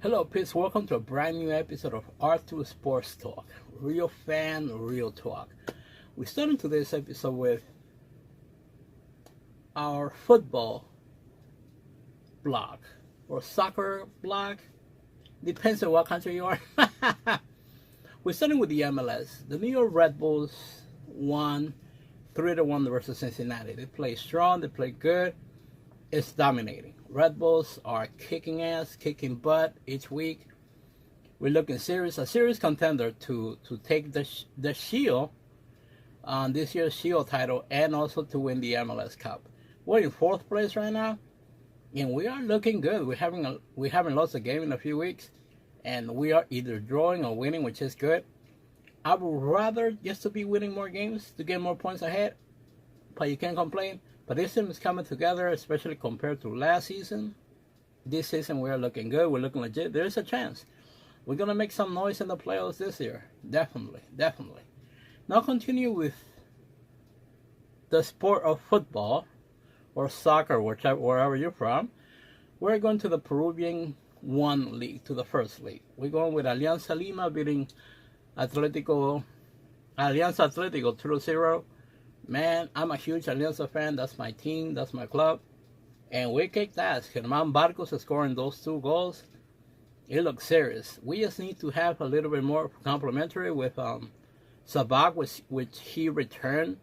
Hello, peeps. Welcome to a brand new episode of R2 Sports Talk. Real fan, real talk. We're starting today's episode with our football blog or soccer blog. Depends on what country you are. We're starting with the MLS. The New York Red Bulls won 3-1 versus Cincinnati. They play strong, they play good. It's dominating. Red Bulls are kicking ass, kicking butt each week. We're looking serious, a serious contender to take the Shield, this year's Shield title, and also to win the MLS Cup. We're in fourth place right now, and we are looking good. We haven't lost a game in a few weeks, and we are either drawing or winning, which is good. I would rather just to be winning more games to get more points ahead, but you can't complain. But this team is coming together, especially compared to last season. This season we are looking good. We're looking legit. There is a chance. We're going to make some noise in the playoffs this year. Definitely, definitely. Now continue with the sport of football or soccer, wherever you're from. We're going to the Peruvian 1 league, to the first league. We're going with Alianza Lima beating Alianza Atletico 2-0. Man, I'm a huge Alianza fan. That's my team. That's my club. And we kicked ass. Germán Barcos is scoring those 2 goals. It looks serious. We just need to have a little bit more complimentary with Sabag, which he returned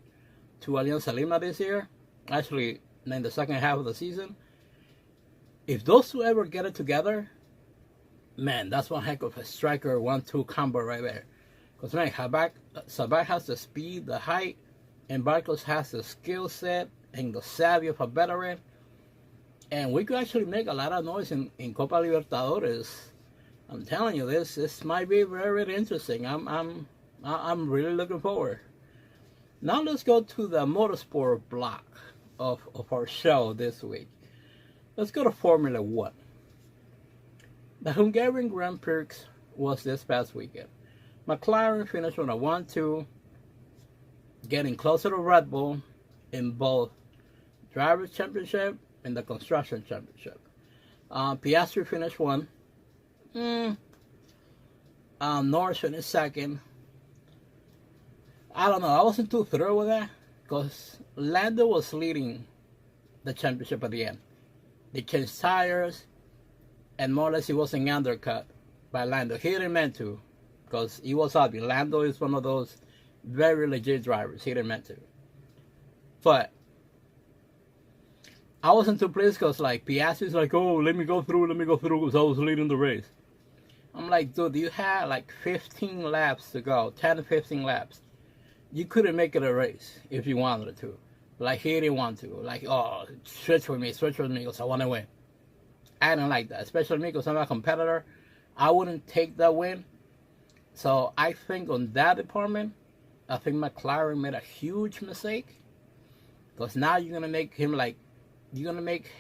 to Alianza Lima this year. Actually, in the second half of the season. If those 2 ever get it together, man, that's one heck of a striker 1-2 combo right there. Because, man, Sabag has the speed, the height, and Barcos has the skill set and the savvy of a veteran. And we could actually make a lot of noise in Copa Libertadores. I'm telling you, this might be very, very interesting. I'm really looking forward. Now let's go to the motorsport block of our show this week. Let's go to Formula One. The Hungarian Grand Prix was this past weekend. McLaren finished on a 1-2. Getting closer to Red Bull in both Drivers' Championship and the Construction Championship. Piastri finished 1. Norris finished 2nd. I don't know. I wasn't too thrilled with that because Lando was leading the championship at the end. They changed tires, and more or less he wasn't undercut by Lando. He didn't mean to because he was obvious. Lando is one of those very legit drivers. He didn't meant to. But I wasn't too pleased because like Piastri's like, oh, let me go through because I was leading the race. I'm like, dude, you had like 15 laps to go, 10 to 15 laps. You couldn't make it a race if you wanted to. Like he didn't want to. Like, oh, switch with me because I want to win. I didn't like that, especially me because I'm a competitor. I wouldn't take that win. So I think on that department, I think McLaren made a huge mistake because now you're gonna make him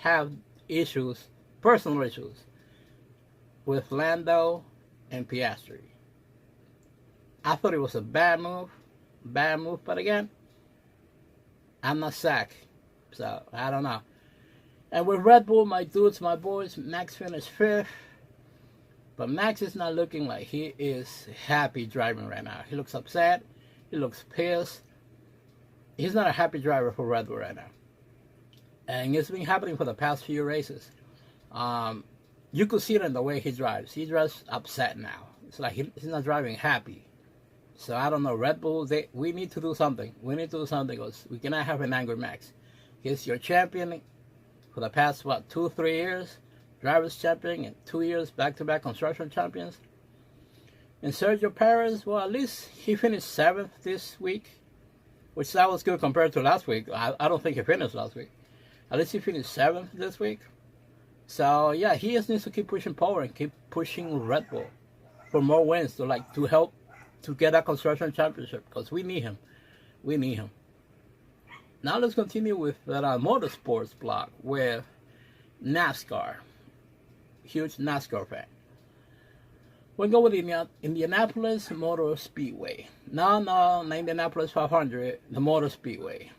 have issues, personal issues, with Lando and Piastri. I thought it was a bad move, but again, I'm not Zach, so I don't know. And with Red Bull, my dudes, my boys, Max finished 5th, but Max is not looking like he is happy driving right now. He looks upset. He looks pissed. He's not a happy driver for Red Bull right now. And it's been happening for the past few races. You could see it in the way he drives. He drives upset now. It's like he's not driving happy. So I don't know. Red Bull, we need to do something. We need to do something because we cannot have an angry Max. He's your champion for the past, 2-3 years. Drivers champion and 2 years back-to-back construction champions. And Sergio Perez, well, at least he finished 7th this week, which that was good compared to last week. I don't think he finished last week. At least he finished 7th this week. So, yeah, he just needs to keep pushing forward and keep pushing Red Bull for more wins to help to get that construction championship because we need him. We need him. Now let's continue with the motorsports block with NASCAR. Huge NASCAR fan. We'll go with Indianapolis Motor Speedway. No, Indianapolis 500, the Motor Speedway.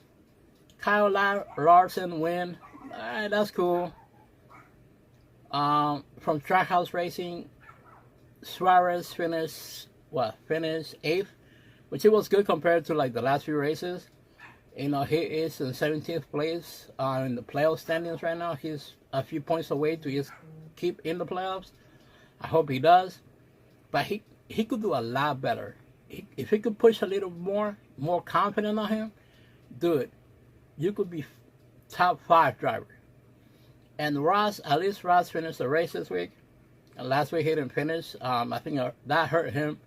Kyle Larson win. That's cool. From Trackhouse Racing, Suarez finished eighth, which it was good compared to like the last few races. You know, he is in 17th place in the playoff standings right now. He's a few points away to just keep in the playoffs. I hope he does, but he could do a lot better. If he could push a little more confident on him, dude, you could be top 5 driver. And Ross, at least Ross finished the race this week. And last week he didn't finish. I think that hurt him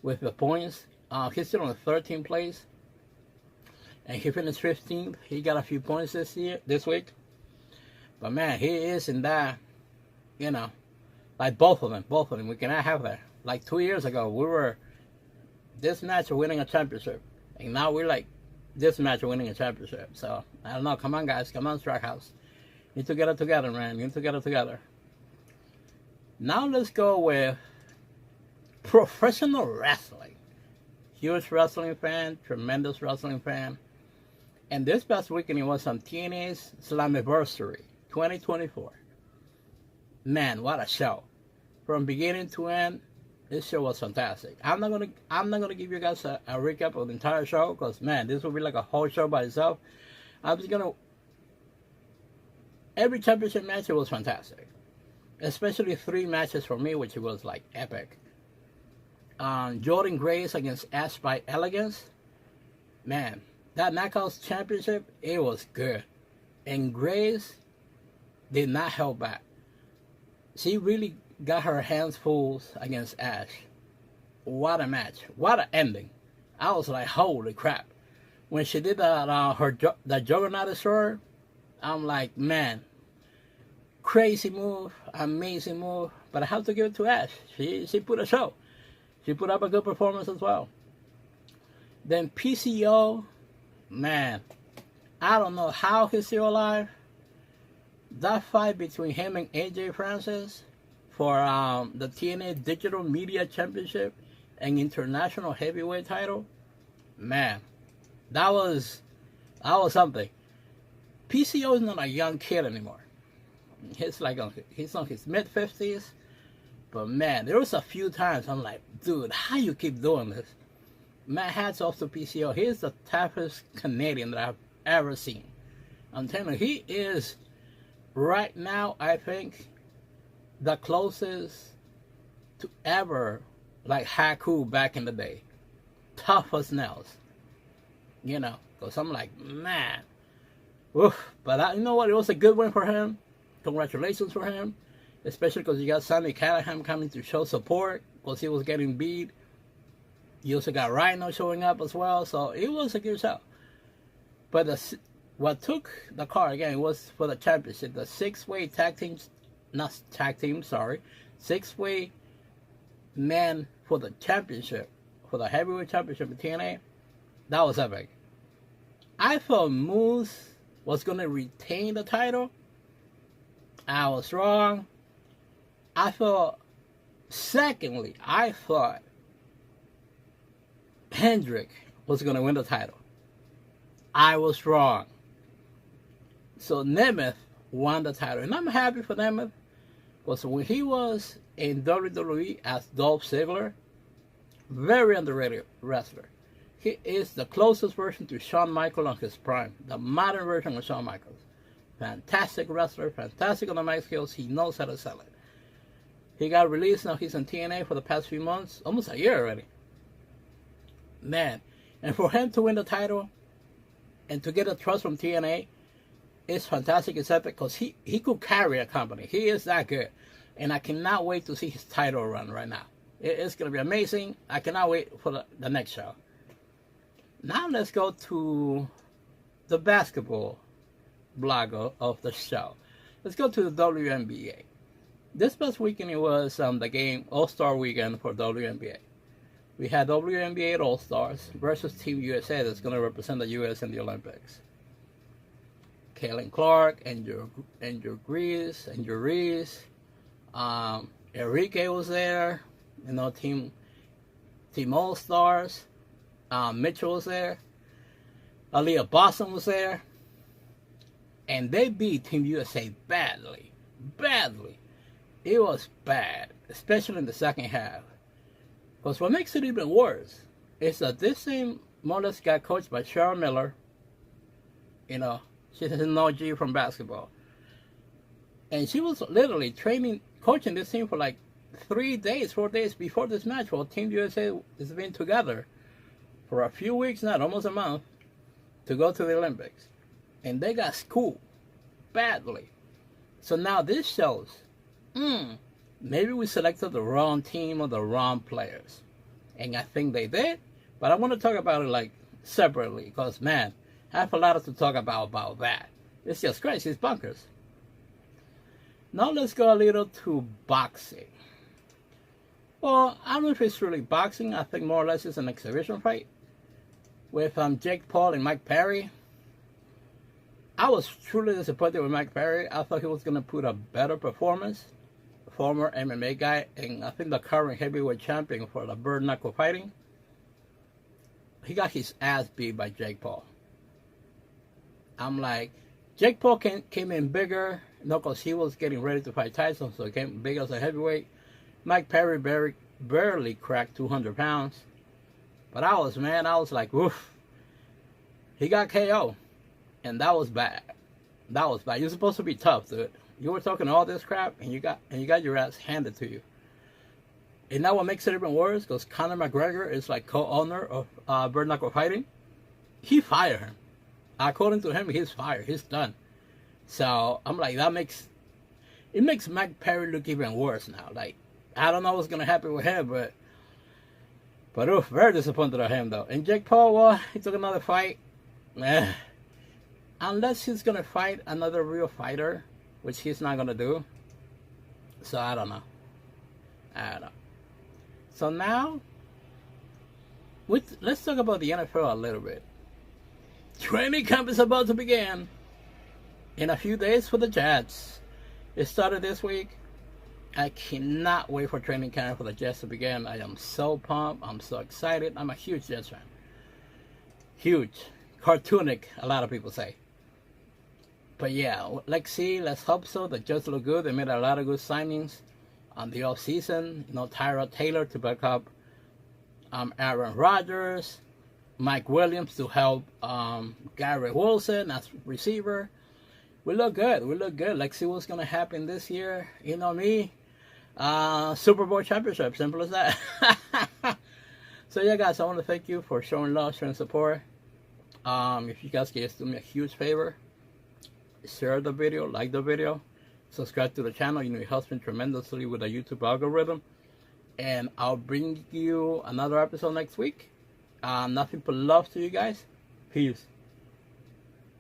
with the points. He's still in 13th place. And he finished 15th. He got a few points this week. But man, he is in that, you know, like both of them. We cannot have that. Like 2 years ago, we were this match of winning a championship. And now we're like this match of winning a championship. So, I don't know. Come on, guys. Come on, Trackhouse. Need to get it together, man. Need to get it together. Now let's go with professional wrestling. Huge wrestling fan. Tremendous wrestling fan. And this past weekend, it was on TNA's Slammiversary 2024. Man, what a show! From beginning to end, this show was fantastic. I'm not gonna give you guys a recap of the entire show because man, this will be like a whole show by itself. I'm just gonna. Every championship match it was fantastic, especially 3 matches for me, which was like epic. Jordynne Grace against Ash by Elegance. Man, that Knockouts championship, it was good. And Grace did not hold back. She really got her hands full against Ash. What a match. What an ending. I was like, holy crap. When she did the Juggernaut Destroyer, I'm like, man, crazy move, amazing move. But I have to give it to Ash. She put a show. She put up a good performance as well. Then PCO, man, I don't know how he's still alive. That fight between him and AJ Francis for the TNA Digital Media Championship and International Heavyweight title, man, that was something. PCO is not a young kid anymore. He's on his mid-50s. But man, there was a few times I'm like, dude, how you keep doing this? Man, hats off to PCO. He's the toughest Canadian that I've ever seen. I'm telling you, he is right now, I think, the closest to ever like Haku back in the day. Tough as nails. You know, because I'm like, man. Oof. But you know what? It was a good win for him. Congratulations for him. Especially because you got Sami Callihan coming to show support because he was getting beat. You also got Rhino showing up as well. So it was a good show. But what took the card again was for the championship. The 6-way six-way man for the championship. For the heavyweight championship in TNA. That was epic. I thought Moose was going to retain the title. I was wrong. I thought Hendrick was going to win the title. I was wrong. So Nemeth won the title. And I'm happy for Nemeth because when he was in WWE as Dolph Ziggler, very underrated wrestler. He is the closest version to Shawn Michaels on his prime. The modern version of Shawn Michaels. Fantastic wrestler, fantastic on the mic skills. He knows how to sell it. He got released. Now he's in TNA for the past few months. Almost a year already. Man. And for him to win the title and to get the trust from TNA is fantastic. It's epic because he could carry a company. He is that good. And I cannot wait to see his title run right now. It's going to be amazing. I cannot wait for the next show. Now let's go to the basketball blog of the show. Let's go to the WNBA. This past weekend it was the game All-Star weekend for WNBA. We had WNBA All-Stars versus Team USA that's going to represent the US in the Olympics. Caitlin Clark, Andrew Reese, Enrique was there. You know, Team All-Stars. Mitchell was there. Aaliyah Boston was there. And they beat Team USA badly. it was bad, especially in the second half. Because what makes it even worse is that this team more or less got coached by Cheryl Miller. You know, she's an OG from basketball. And she was literally coaching this team for like 4 days before this match while Team USA has been together for a few weeks now, almost a month, to go to the Olympics. And they got schooled badly. So now this shows, maybe we selected the wrong team or the wrong players. And I think they did. But I want to talk about it like separately because, man, I have a lot to talk about that. It's just crazy. It's bonkers. Now let's go a little to boxing. Well, I don't know if it's really boxing. I think more or less it's an exhibition fight with Jake Paul and Mike Perry. I was truly disappointed with Mike Perry. I thought he was going to put a better performance. Former MMA guy, and I think the current heavyweight champion for the bare knuckle fighting. He got his ass beat by Jake Paul. I'm like, Jake Paul came in bigger, because he was getting ready to fight Tyson, so he came big as a heavyweight. Mike Perry barely cracked 200 pounds. But I was like, woof. He got KO. And that was bad. That was bad. You're supposed to be tough, dude. You were talking all this crap, and you got your ass handed to you. And now what makes it even worse, because Conor McGregor is like co-owner of bare knuckle fighting. He fired him. According to him, he's fired. He's done. So I'm like, it makes Mike Perry look even worse now. Like, I don't know what's gonna happen with him, but very disappointed of him though. And Jake Paul, well, he took another fight. Unless he's gonna fight another real fighter, which he's not gonna do. So I don't know. So now, let's talk about the NFL a little bit. Training camp is about to begin in a few days for the Jets. It started this week. I cannot wait for training camp for the Jets to begin. I am so pumped. I'm so excited. I'm a huge Jets fan. Huge. Cartoonic, a lot of people say. But yeah, let's hope so. The Jets look good. They made a lot of good signings on the offseason. You know, Tyrod Taylor to back up Aaron Rodgers. Mike Williams to help Garrett Wilson as receiver. We look good. Let's see what's going to happen this year. You know me. Super Bowl championship. Simple as that. So yeah, guys, I want to thank you for showing love, showing support. If you guys can just do me a huge favor, share the video, like the video, subscribe to the channel. You know, it helps me tremendously with the YouTube algorithm. And I'll bring you another episode next week. Nothing but love to you guys. Peace.